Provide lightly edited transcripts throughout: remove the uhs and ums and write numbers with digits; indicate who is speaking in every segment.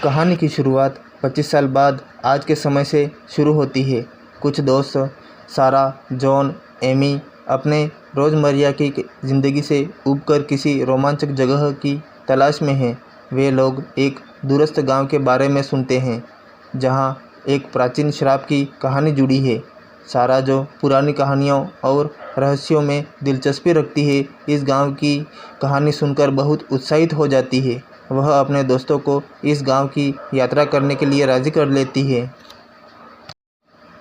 Speaker 1: कहानी की शुरुआत 25 साल बाद आज के समय से शुरू होती है। कुछ दोस्त सारा, जॉन, एमी अपने रोज़मर्रा की ज़िंदगी से ऊबकर किसी रोमांचक जगह की तलाश में हैं। वे लोग एक दूरस्थ गांव के बारे में सुनते हैं जहां एक प्राचीन श्राप की कहानी जुड़ी है। सारा, जो पुरानी कहानियों और रहस्यों में दिलचस्पी रखती है, इस गांव की कहानी सुनकर बहुत उत्साहित हो जाती है। वह अपने दोस्तों को इस गांव की यात्रा करने के लिए राज़ी कर लेती है।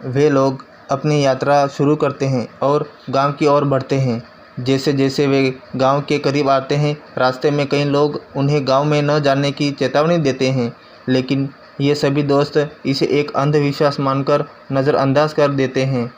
Speaker 1: वे लोग अपनी यात्रा शुरू करते हैं और गांव की ओर बढ़ते हैं। जैसे जैसे वे गांव के करीब आते हैं, रास्ते में कई लोग उन्हें गांव में न जाने की चेतावनी देते हैं, लेकिन ये सभी दोस्त इसे एक अंधविश्वास मानकर नज़रअंदाज कर देते हैं।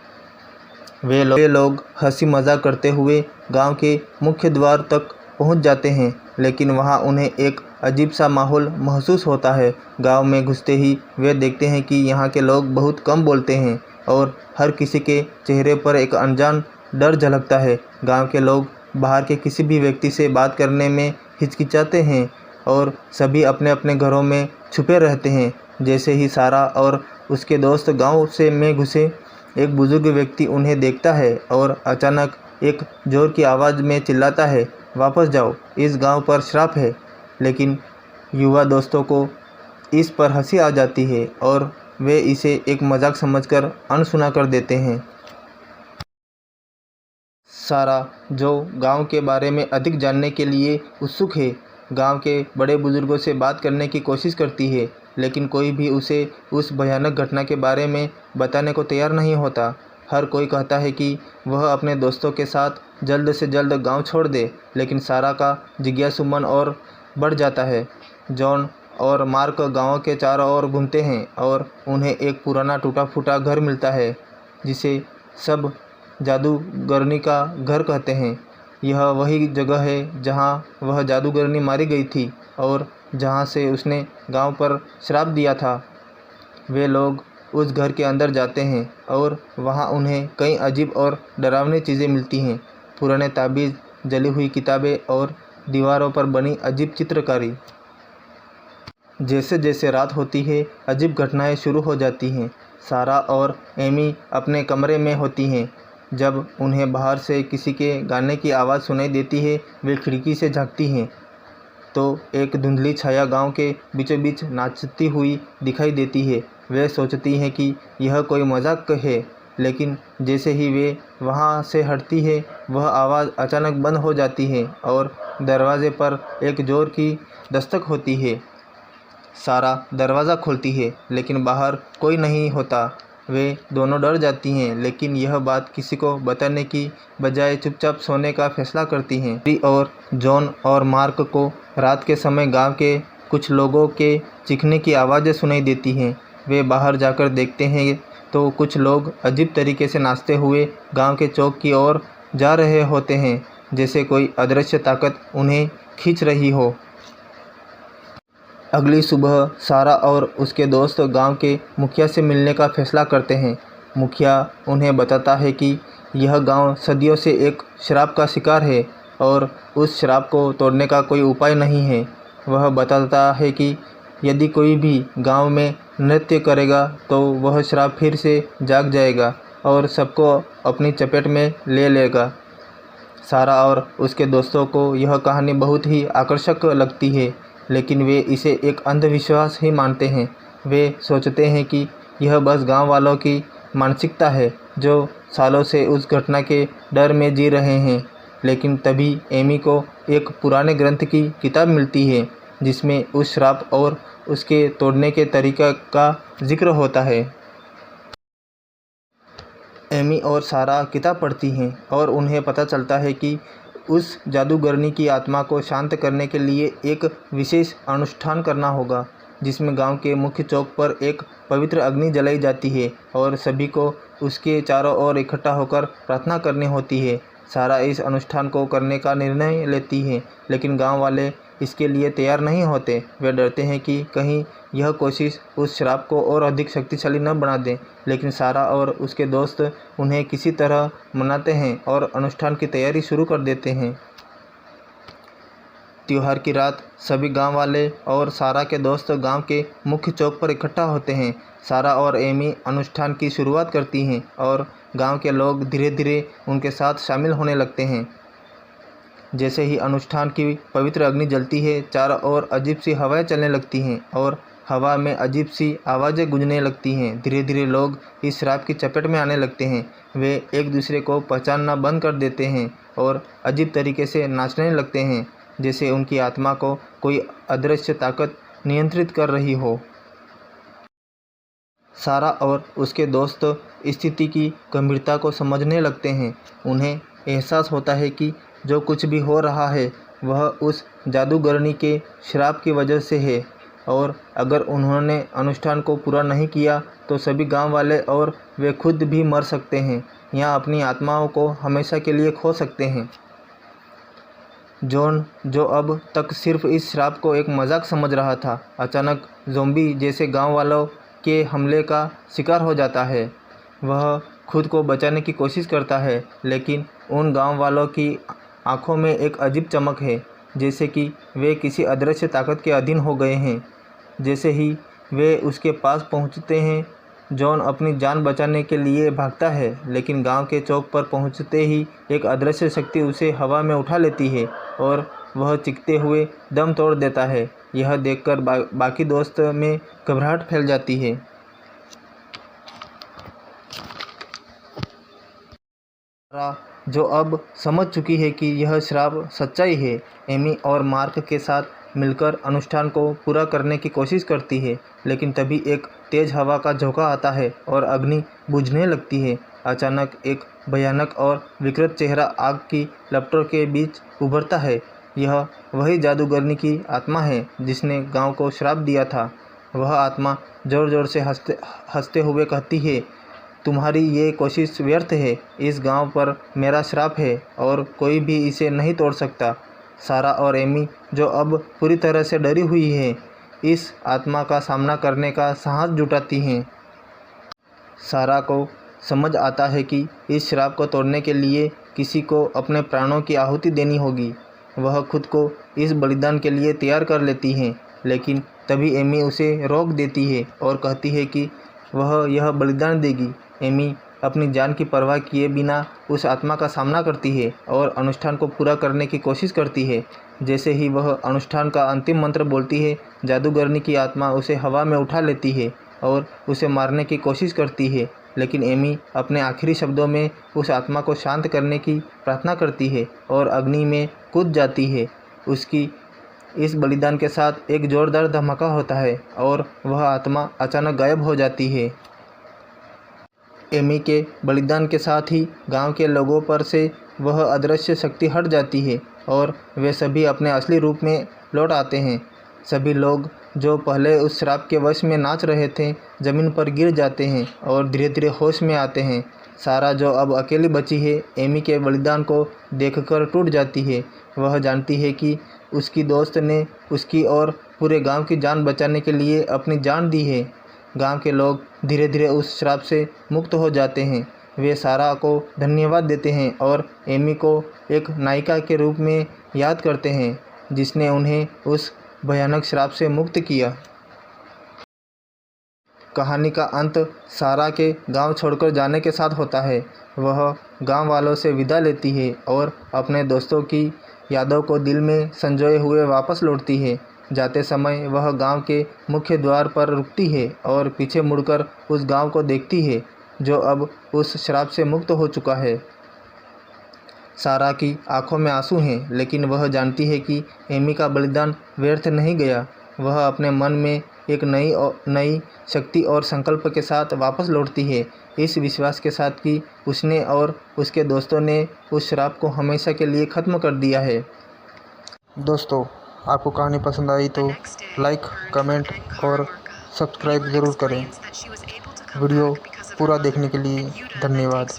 Speaker 1: वे लोग हंसी मजाक करते हुए गांव के मुख्य द्वार तक पहुंच जाते हैं, लेकिन वहां उन्हें एक अजीब सा माहौल महसूस होता है। गांव में घुसते ही वे देखते हैं कि यहाँ के लोग बहुत कम बोलते हैं और हर किसी के चेहरे पर एक अनजान डर झलकता है। गांव के लोग बाहर के किसी भी व्यक्ति से बात करने में हिचकिचाते हैं और सभी अपने अपने घरों में छुपे रहते हैं। जैसे ही सारा और उसके दोस्त गांव में घुसे, एक बुजुर्ग व्यक्ति उन्हें देखता है और अचानक एक जोर की आवाज़ में चिल्लाता है, वापस जाओ, इस गांव पर श्राप है। लेकिन युवा दोस्तों को इस पर हंसी आ जाती है और वे इसे एक मजाक समझकर अनसुना कर देते हैं। सारा, जो गांव के बारे में अधिक जानने के लिए उत्सुक है, गांव के बड़े बुजुर्गों से बात करने की कोशिश करती है, लेकिन कोई भी उसे उस भयानक घटना के बारे में बताने को तैयार नहीं होता। हर कोई कहता है कि वह अपने दोस्तों के साथ जल्द से जल्द गांव छोड़ दे, लेकिन सारा का जिज्ञासु मन और बढ़ जाता है। जॉन और मार्क गांव के चारों ओर घूमते हैं और उन्हें एक पुराना टूटा फूटा घर मिलता है जिसे सब जादूगरनी का घर कहते हैं। यह वही जगह है जहां वह जादूगरनी मारी गई थी और जहां से उसने गांव पर श्राप दिया था। वे लोग उस घर के अंदर जाते हैं और वहां उन्हें कई अजीब और डरावनी चीज़ें मिलती हैं। पुराने ताबीज़, जली हुई किताबें और दीवारों पर बनी अजीब चित्रकारी। जैसे जैसे रात होती है, अजीब घटनाएं शुरू हो जाती हैं। सारा और एमी अपने कमरे में होती हैं जब उन्हें बाहर से किसी के गाने की आवाज़ सुनाई देती है। वे खिड़की से झांकती हैं तो एक धुंधली छाया गांव के बीचों बीच नाचती हुई दिखाई देती है। वे सोचती हैं कि यह कोई मजाक है, लेकिन जैसे ही वे वहां से हटती है, वह आवाज़ अचानक बंद हो जाती है और दरवाजे पर एक जोर की दस्तक होती है। सारा दरवाज़ा खोलती है, लेकिन बाहर कोई नहीं होता। वे दोनों डर जाती हैं, लेकिन यह बात किसी को बताने की बजाय चुपचाप सोने का फैसला करती हैं। मैरी और जॉन और मार्क को रात के समय गांव के कुछ लोगों के चीखने की आवाज़ें सुनाई देती हैं। वे बाहर जाकर देखते हैं तो कुछ लोग अजीब तरीके से नाचते हुए गांव के चौक की ओर जा रहे होते हैं, जैसे कोई अदृश्य ताकत उन्हें खींच रही हो। अगली सुबह सारा और उसके दोस्त गांव के मुखिया से मिलने का फैसला करते हैं। मुखिया उन्हें बताता है कि यह गांव सदियों से एक श्राप का शिकार है और उस श्राप को तोड़ने का कोई उपाय नहीं है। वह बताता है कि यदि कोई भी गांव में नृत्य करेगा तो वह श्राप फिर से जाग जाएगा और सबको अपनी चपेट में ले लेगा। सारा और उसके दोस्तों को यह कहानी बहुत ही आकर्षक लगती है, लेकिन वे इसे एक अंधविश्वास ही मानते हैं। वे सोचते हैं कि यह बस गांव वालों की मानसिकता है जो सालों से उस घटना के डर में जी रहे हैं। लेकिन तभी एमी को एक पुराने ग्रंथ की किताब मिलती है जिसमें उस श्राप और उसके तोड़ने के तरीक़ा का जिक्र होता है। एमी और सारा किताब पढ़ती हैं और उन्हें पता चलता है कि उस जादूगरनी की आत्मा को शांत करने के लिए एक विशेष अनुष्ठान करना होगा, जिसमें गांव के मुख्य चौक पर एक पवित्र अग्नि जलाई जाती है और सभी को उसके चारों ओर इकट्ठा होकर प्रार्थना करनी होती है। सारा इस अनुष्ठान को करने का निर्णय लेती है, लेकिन गांव वाले इसके लिए तैयार नहीं होते। वे डरते हैं कि कहीं यह कोशिश उस श्राप को और अधिक शक्तिशाली न बना दे, लेकिन सारा और उसके दोस्त उन्हें किसी तरह मनाते हैं और अनुष्ठान की तैयारी शुरू कर देते हैं। त्योहार की रात सभी गांव वाले और सारा के दोस्त गांव के मुख्य चौक पर इकट्ठा होते हैं। सारा और एमी अनुष्ठान की शुरुआत करती हैं और गांव के लोग धीरे धीरे उनके साथ शामिल होने लगते हैं। जैसे ही अनुष्ठान की पवित्र अग्नि जलती है, चारों ओर अजीब सी हवाएं चलने लगती हैं और हवा में अजीब सी आवाज़ें गूंजने लगती हैं। धीरे धीरे लोग इस श्राप की चपेट में आने लगते हैं। वे एक दूसरे को पहचानना बंद कर देते हैं और अजीब तरीके से नाचने लगते हैं, जैसे उनकी आत्मा को कोई अदृश्य ताकत नियंत्रित कर रही हो। सारा और उसके दोस्त स्थिति की गंभीरता को समझने लगते हैं। उन्हें एहसास होता है कि जो कुछ भी हो रहा है वह उस जादूगरनी के श्राप की वजह से है और अगर उन्होंने अनुष्ठान को पूरा नहीं किया तो सभी गांव वाले और वे खुद भी मर सकते हैं या अपनी आत्माओं को हमेशा के लिए खो सकते हैं। जॉन, जो अब तक सिर्फ इस श्राप को एक मजाक समझ रहा था, अचानक ज़ॉम्बी जैसे गांव वालों के हमले का शिकार हो जाता है। वह खुद को बचाने की कोशिश करता है, लेकिन उन गांव वालों की आंखों में एक अजीब चमक है, जैसे कि वे किसी अदृश्य ताकत के अधीन हो गए हैं। जैसे ही वे उसके पास पहुंचते हैं, जॉन अपनी जान बचाने के लिए भागता है, लेकिन गांव के चौक पर पहुंचते ही एक अदृश्य शक्ति उसे हवा में उठा लेती है और वह चीखते हुए दम तोड़ देता है। यह देखकर बाकी दोस्त में घबराहट फैल जाती है। सारा, जो अब समझ चुकी है कि यह श्राप सच्चाई है, एमी और मार्क के साथ मिलकर अनुष्ठान को पूरा करने की कोशिश करती है, लेकिन तभी एक तेज हवा का झोंका आता है और अग्नि बुझने लगती है। अचानक एक भयानक और विकृत चेहरा आग की लपटों के बीच उभरता है। यह वही जादूगरनी की आत्मा है जिसने गांव को श्राप दिया था। वह आत्मा ज़ोर ज़ोर से हंसते हुए कहती है, तुम्हारी ये कोशिश व्यर्थ है। इस गांव पर मेरा श्राप है और कोई भी इसे नहीं तोड़ सकता। सारा और एमी, जो अब पूरी तरह से डरी हुई है, इस आत्मा का सामना करने का साहस जुटाती हैं। सारा को समझ आता है कि इस श्राप को तोड़ने के लिए किसी को अपने प्राणों की आहुति देनी होगी। वह खुद को इस बलिदान के लिए तैयार कर लेती हैं, लेकिन तभी एमी उसे रोक देती है और कहती है कि वह यह बलिदान देगी। एमी अपनी जान की परवाह किए बिना उस आत्मा का सामना करती है और अनुष्ठान को पूरा करने की कोशिश करती है। जैसे ही वह अनुष्ठान का अंतिम मंत्र बोलती है, जादूगरनी की आत्मा उसे हवा में उठा लेती है और उसे मारने की कोशिश करती है, लेकिन एमी अपने आखिरी शब्दों में उस आत्मा को शांत करने की प्रार्थना करती है और अग्नि में कूद जाती है। उसकी इस बलिदान के साथ एक जोरदार धमाका होता है और वह आत्मा अचानक गायब हो जाती है। एमी के बलिदान के साथ ही गांव के लोगों पर से वह अदृश्य शक्ति हट जाती है और वे सभी अपने असली रूप में लौट आते हैं। सभी लोग जो पहले उस श्राप के वश में नाच रहे थे, ज़मीन पर गिर जाते हैं और धीरे धीरे होश में आते हैं। सारा, जो अब अकेली बची है, एमी के बलिदान को देखकर टूट जाती है। वह जानती है कि उसकी दोस्त ने उसकी और पूरे गांव की जान बचाने के लिए अपनी जान दी है। गांव के लोग धीरे धीरे उस श्राप से मुक्त हो जाते हैं। वे सारा को धन्यवाद देते हैं और एमी को एक नायिका के रूप में याद करते हैं, जिसने उन्हें उस भयानक श्राप से मुक्त किया। कहानी का अंत सारा के गांव छोड़कर जाने के साथ होता है। वह गांव वालों से विदा लेती है और अपने दोस्तों की यादों को दिल में संजोए हुए वापस लौटती है। जाते समय वह गांव के मुख्य द्वार पर रुकती है और पीछे मुड़कर उस गांव को देखती है जो अब उस श्राप से मुक्त हो चुका है। सारा की आंखों में आंसू हैं, लेकिन वह जानती है कि एमी का बलिदान व्यर्थ नहीं गया। वह अपने मन में एक नई शक्ति और संकल्प के साथ वापस लौटती है, इस विश्वास के साथ कि उसने और उसके दोस्तों ने उस श्राप को हमेशा के लिए ख़त्म कर दिया है। दोस्तों, आपको कहानी पसंद आई तो लाइक, कमेंट और सब्सक्राइब ज़रूर करें। वीडियो पूरा देखने के लिए धन्यवाद।